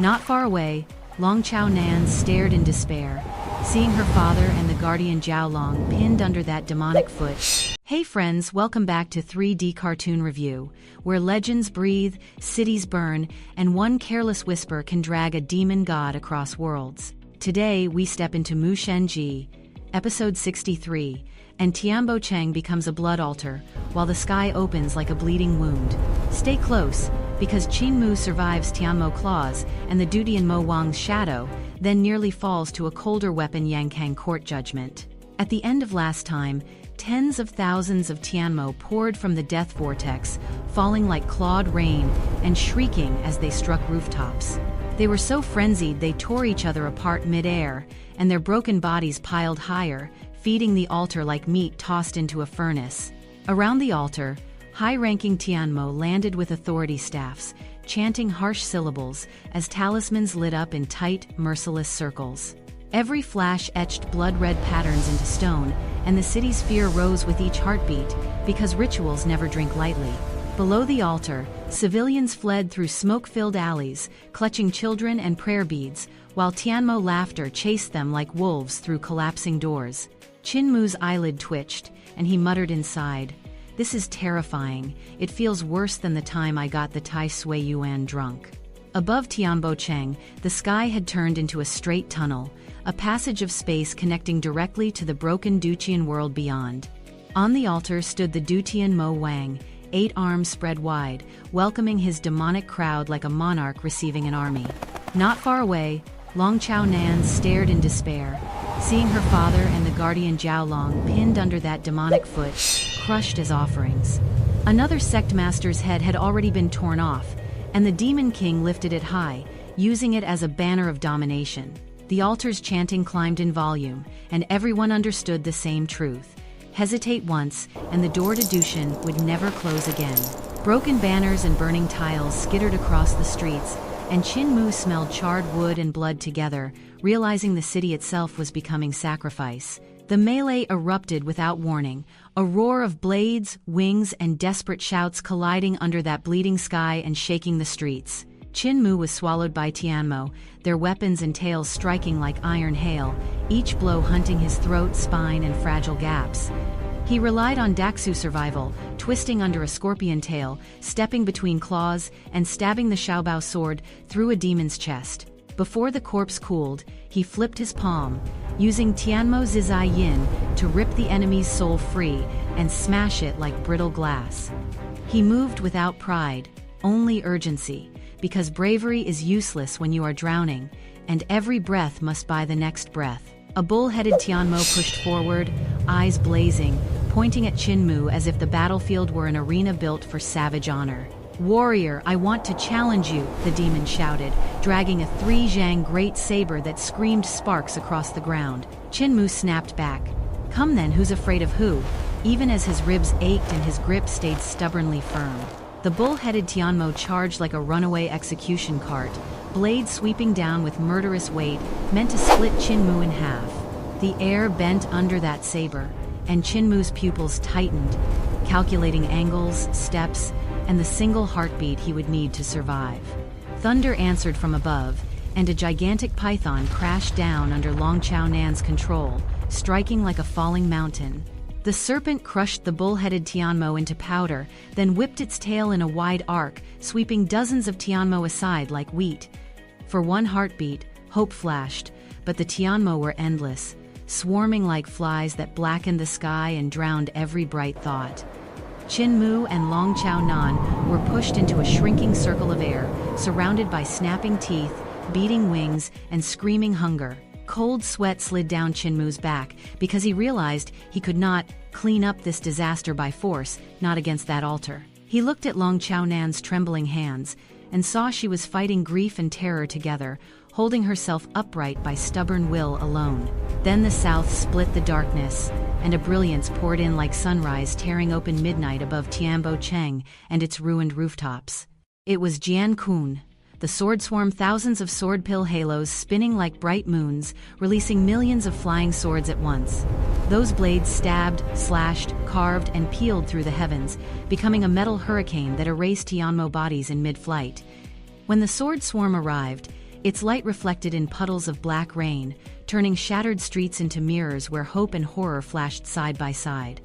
Not far away, Long Chao Nan stared in despair, seeing her father and the guardian Jiaolong pinned under that demonic foot. Hey friends, welcome back to 3D Cartoon Review, where legends breathe, cities burn, and one careless whisper can drag a demon god across worlds. Today, we step into Mushenji, Episode 63, and Tianbo Chang becomes a blood altar, while the sky opens like a bleeding wound. Stay close, because Qin Mu survives Tianmo claws and the Dutian Mo Wang's shadow, then nearly falls to a colder weapon Yankang court judgment. At the end of last time, tens of thousands of Tianmo poured from the death vortex, falling like clawed rain and shrieking as they struck rooftops. They were so frenzied they tore each other apart mid-air, and their broken bodies piled higher, feeding the altar like meat tossed into a furnace. Around the altar, high-ranking Tianmo landed with authority staffs, chanting harsh syllables as talismans lit up in tight, merciless circles. Every flash etched blood-red patterns into stone, and the city's fear rose with each heartbeat, because rituals never drink lightly. Below the altar, civilians fled through smoke-filled alleys, clutching children and prayer beads, while Tianmo laughter chased them like wolves through collapsing doors. Qin Mu's eyelid twitched, and he muttered inside, "This is terrifying. It feels worse than the time I got the Tai Sui Yuan drunk." Above Tianbo Cheng, the sky had turned into a straight tunnel, a passage of space connecting directly to the broken Dutian world beyond. On the altar stood the Dutian Mo Wang, 8 arms spread wide, welcoming his demonic crowd like a monarch receiving an army. Not far away, Long Chao Nan stared in despair, seeing her father and the guardian Jiaolong pinned under that demonic foot, crushed as offerings. Another sect master's head had already been torn off, and the demon king lifted it high, using it as a banner of domination. The altar's chanting climbed in volume, and everyone understood the same truth. Hesitate once, and the door to Dutian would never close again. Broken banners and burning tiles skittered across the streets, and Qin Mu smelled charred wood and blood together, realizing the city itself was becoming sacrifice. The melee erupted without warning, a roar of blades, wings, and desperate shouts colliding under that bleeding sky and shaking the streets. Qin Mu was swallowed by Tianmo, their weapons and tails striking like iron hail, each blow hunting his throat, spine, and fragile gaps. He relied on Daxu survival, twisting under a scorpion tail, stepping between claws, and stabbing the Xiaobao sword through a demon's chest. Before the corpse cooled, he flipped his palm, using Tianmo Zizai Yin to rip the enemy's soul free and smash it like brittle glass. He moved without pride, only urgency, because bravery is useless when you are drowning, and every breath must buy the next breath. A bull-headed Tianmo pushed forward, eyes blazing, pointing at Qin Mu as if the battlefield were an arena built for savage honor. "Warrior, I want to challenge you," the demon shouted, dragging a 3-zhang great saber that screamed sparks across the ground. Qin Mu snapped back. "Come then, who's afraid of who?" even as his ribs ached and his grip stayed stubbornly firm. The bull-headed Tianmo charged like a runaway execution cart, blades sweeping down with murderous weight, meant to split Qin Mu in half. The air bent under that saber, and Qin Mu's pupils tightened, calculating angles, steps, and the single heartbeat he would need to survive. Thunder answered from above, and a gigantic python crashed down under Long Chao Nan's control, striking like a falling mountain. The serpent crushed the bull-headed Tianmo into powder, then whipped its tail in a wide arc, sweeping dozens of Tianmo aside like wheat. For one heartbeat, hope flashed, but the Tianmo were endless, swarming like flies that blackened the sky and drowned every bright thought. Qin Mu and Long Chao Nan were pushed into a shrinking circle of air, surrounded by snapping teeth, beating wings, and screaming hunger. Cold sweat slid down Qin Mu's back, because he realized he could not clean up this disaster by force, not against that altar. He looked at Long Chao Nan's trembling hands, and saw she was fighting grief and terror together, holding herself upright by stubborn will alone. Then the south split the darkness, and a brilliance poured in like sunrise tearing open midnight above Tianbo Cheng and its ruined rooftops. It was Jian Qun. The sword swarm, thousands of sword pill halos spinning like bright moons, releasing millions of flying swords at once. Those blades stabbed, slashed, carved, and peeled through the heavens, becoming a metal hurricane that erased Tianmo bodies in mid-flight. When the sword swarm arrived, its light reflected in puddles of black rain, turning shattered streets into mirrors where hope and horror flashed side by side.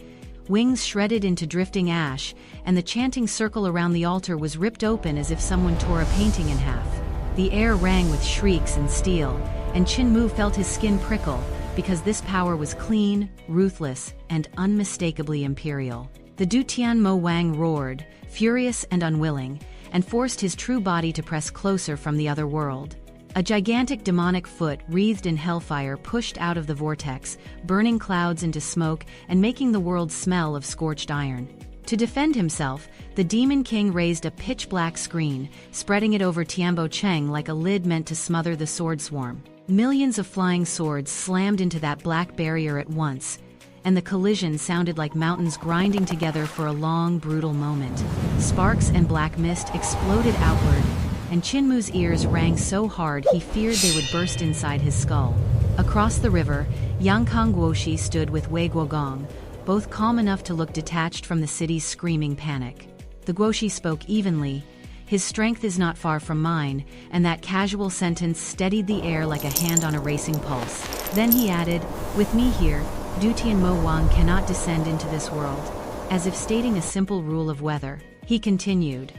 Wings shredded into drifting ash, and the chanting circle around the altar was ripped open as if someone tore a painting in half. The air rang with shrieks and steel, and Qin Mu felt his skin prickle, because this power was clean, ruthless, and unmistakably imperial. The Dutian Mo Wang roared, furious and unwilling, and forced his true body to press closer from the other world. A gigantic demonic foot wreathed in hellfire pushed out of the vortex, burning clouds into smoke and making the world smell of scorched iron. To defend himself, the Demon King raised a pitch-black screen, spreading it over Tiambo Chang like a lid meant to smother the sword swarm. Millions of flying swords slammed into that black barrier at once, and the collision sounded like mountains grinding together for a long, brutal moment. Sparks and black mist exploded outward, and Qin Mu's ears rang so hard he feared they would burst inside his skull. Across the river, Yankang Guoshi stood with Wei Guogong, both calm enough to look detached from the city's screaming panic. The Guoshi spoke evenly. His strength is not far from mine, and that casual sentence steadied the air like a hand on a racing pulse. Then he added, with me here, Dutian Mo Wang cannot descend into this world. As if stating a simple rule of weather, he continued,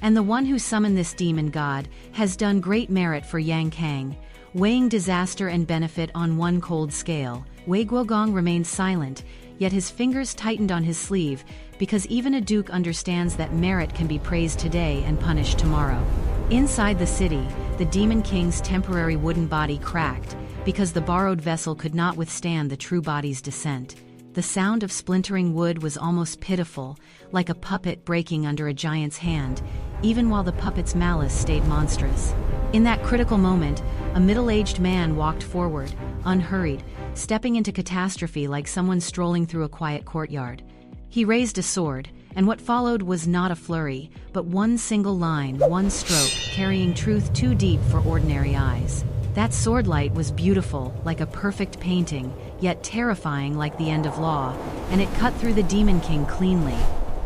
and the one who summoned this demon god has done great merit for Yankang, weighing disaster and benefit on one cold scale. Wei Guogong remained silent, yet his fingers tightened on his sleeve, because even a duke understands that merit can be praised today and punished tomorrow. Inside the city, the Demon King's temporary wooden body cracked, because the borrowed vessel could not withstand the true body's descent. The sound of splintering wood was almost pitiful, like a puppet breaking under a giant's hand, even while the puppet's malice stayed monstrous. In that critical moment, a middle-aged man walked forward, unhurried, stepping into catastrophe like someone strolling through a quiet courtyard. He raised a sword, and what followed was not a flurry, but one single line, one stroke, carrying truth too deep for ordinary eyes. That sword light was beautiful, like a perfect painting, yet terrifying like the end of law, and it cut through the Demon King cleanly.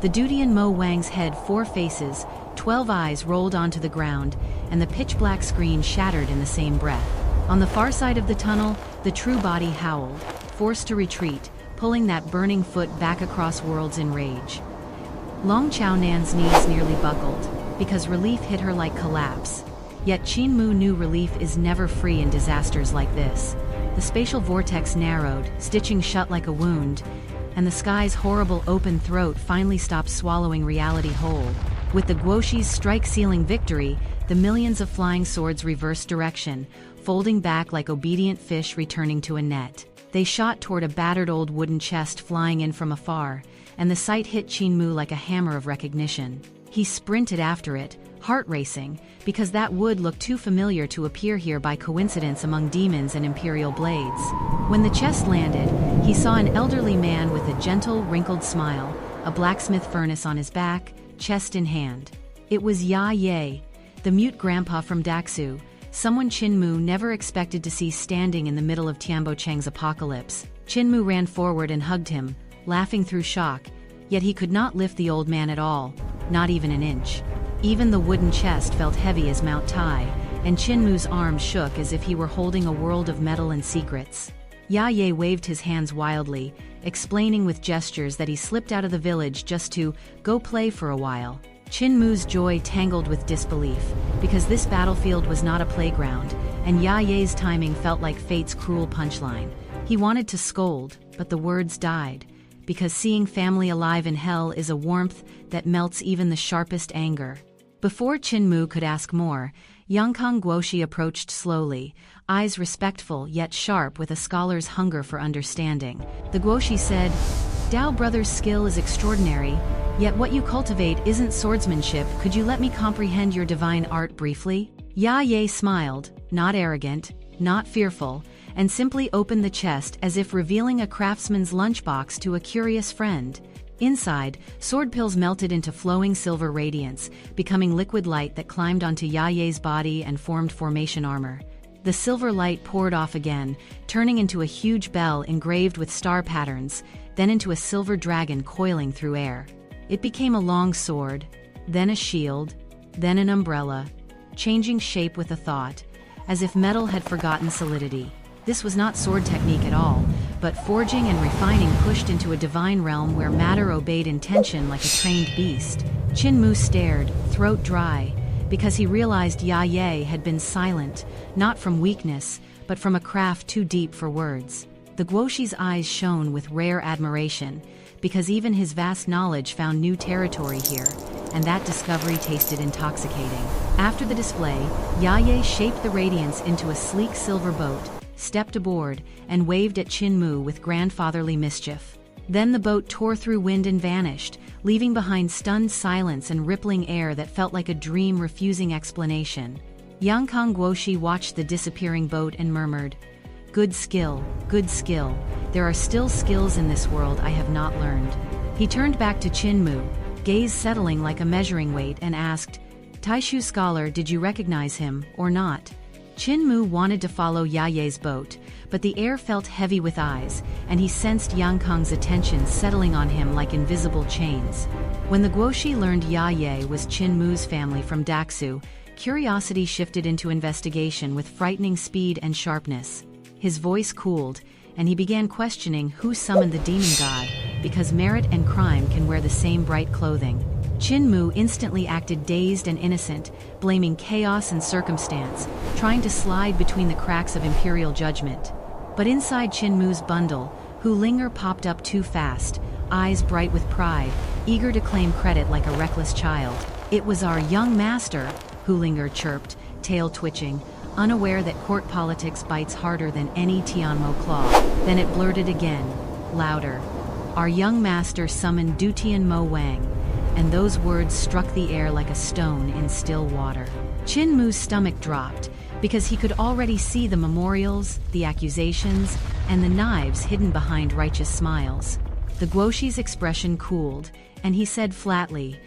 The Dutian Mo Wang's head 4 faces, 12 eyes rolled onto the ground, and the pitch-black screen shattered in the same breath. On the far side of the tunnel, the true body howled, forced to retreat, pulling that burning foot back across worlds in rage. Long Chao Nan's knees nearly buckled, because relief hit her like collapse. Yet Qin Mu knew relief is never free in disasters like this. The spatial vortex narrowed, stitching shut like a wound, and the sky's horrible open throat finally stopped swallowing reality whole. With the Guoshi's strike-sealing victory, the millions of flying swords reversed direction, folding back like obedient fish returning to a net. They shot toward a battered old wooden chest flying in from afar, and the sight hit Qin Mu like a hammer of recognition. He sprinted after it, heart racing, because that wood looked too familiar to appear here by coincidence among demons and Imperial blades. When the chest landed, he saw an elderly man with a gentle, wrinkled smile, a blacksmith furnace on his back, chest in hand. It was Ye, the mute grandpa from Daxu, someone Qin Mu never expected to see standing in the middle of Tianbo Chang's apocalypse. Qin Mu ran forward and hugged him, laughing through shock, yet he could not lift the old man at all, not even an inch. Even the wooden chest felt heavy as Mount Tai, and Qin Mu's arms shook as if he were holding a world of metal and secrets. Ye waved his hands wildly, explaining with gestures that he slipped out of the village just to go play for a while. Qin Mu's joy tangled with disbelief, because this battlefield was not a playground, and Ye's timing felt like fate's cruel punchline. He wanted to scold, but the words died, because seeing family alive in hell is a warmth that melts even the sharpest anger. Before Qin Mu could ask more, Yankang Guoshi approached slowly, eyes respectful yet sharp with a scholar's hunger for understanding. The Guoshi said, "Dao brother's skill is extraordinary, yet what you cultivate isn't swordsmanship. Could you let me comprehend your divine art briefly?" Ye smiled, not arrogant, not fearful, and simply opened the chest as if revealing a craftsman's lunchbox to a curious friend. Inside, sword pills melted into flowing silver radiance, becoming liquid light that climbed onto Ye's body and formed formation armor. The silver light poured off again, turning into a huge bell engraved with star patterns, then into a silver dragon coiling through air. It became a long sword, then a shield, then an umbrella, changing shape with a thought, as if metal had forgotten solidity. This was not sword technique at all, but forging and refining pushed into a divine realm where matter obeyed intention like a trained beast. Qin Mu stared, throat dry, because he realized Ye had been silent, not from weakness, but from a craft too deep for words. The Guoshi's eyes shone with rare admiration, because even his vast knowledge found new territory here, and that discovery tasted intoxicating. After the display, Ye shaped the radiance into a sleek silver boat, stepped aboard, and waved at Qin Mu with grandfatherly mischief. Then the boat tore through wind and vanished, leaving behind stunned silence and rippling air that felt like a dream refusing explanation. Yankang Guoshi watched the disappearing boat and murmured, good skill, good skill. There are still skills in this world I have not learned." He turned back to Qin Mu, gaze settling like a measuring weight, and asked, "Taishu scholar, did you recognize him, or not?" Qin Mu wanted to follow Ye's boat, but the air felt heavy with eyes, and he sensed Yankang's attention settling on him like invisible chains. When the Guoshi learned Ye was Qin Mu's family from Daxu, curiosity shifted into investigation with frightening speed and sharpness. His voice cooled, and he began questioning who summoned the demon god, because merit and crime can wear the same bright clothing. Qin Mu instantly acted dazed and innocent, blaming chaos and circumstance, trying to slide between the cracks of Imperial judgment. But inside Qin Mu's bundle, Ling'er popped up too fast, eyes bright with pride, eager to claim credit like a reckless child. "It was our young master," Ling'er chirped, tail twitching, unaware that court politics bites harder than any Tianmo claw. Then it blurted again, louder. "Our young master summoned Dutian Mo Wang," and those words struck the air like a stone in still water. Qin Mu's stomach dropped, because he could already see the memorials, the accusations, and the knives hidden behind righteous smiles. The Guoshi's expression cooled, and he said flatly,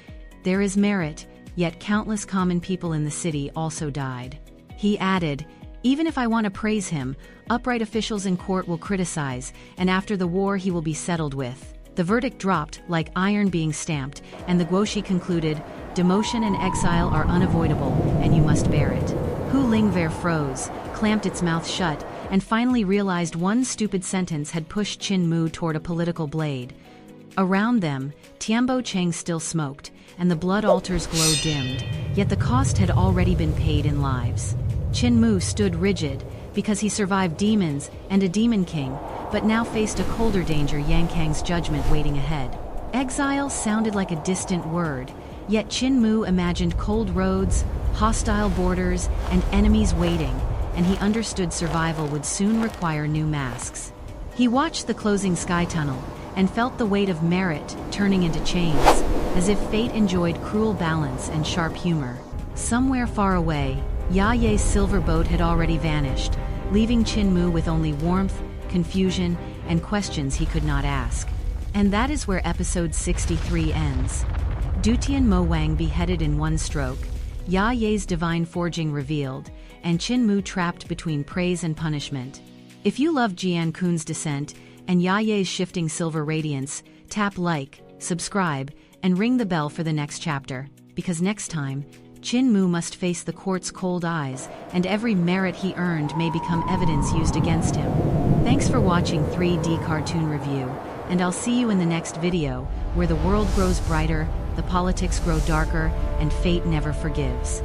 "There is merit, yet countless common people in the city also died." He added, "Even if I want to praise him, upright officials in court will criticize, and after the war he will be settled with." The verdict dropped, like iron being stamped, and the Guoshi concluded, "Demotion and exile are unavoidable, and you must bear it." Ling'er froze, clamped its mouth shut, and finally realized one stupid sentence had pushed Qin Mu toward a political blade. Around them, Tiambo Chang still smoked, and the blood altar's glow dimmed, yet the cost had already been paid in lives. Qin Mu stood rigid, because he survived demons and a demon king, but now faced a colder danger, Yankang's judgment waiting ahead. Exile sounded like a distant word, yet Qin Mu imagined cold roads, hostile borders, and enemies waiting, and he understood survival would soon require new masks. He watched the closing sky tunnel, and felt the weight of merit turning into chains, as if fate enjoyed cruel balance and sharp humor. Somewhere far away, Ye's silver boat had already vanished, leaving Qin Mu with only warmth, confusion, and questions he could not ask. And that is where episode 63 ends. Dutian Mo Wang beheaded in one stroke, Ye's divine forging revealed, and Qin Mu trapped between praise and punishment. If you loved Jian Qun's descent and Ye's shifting silver radiance, tap like, subscribe, and ring the bell for the next chapter, because next time, Qin Mu must face the court's cold eyes, and every merit he earned may become evidence used against him. Thanks for watching 3D Cartoon Review, and I'll see you in the next video, where the world grows brighter, the politics grow darker, and fate never forgives.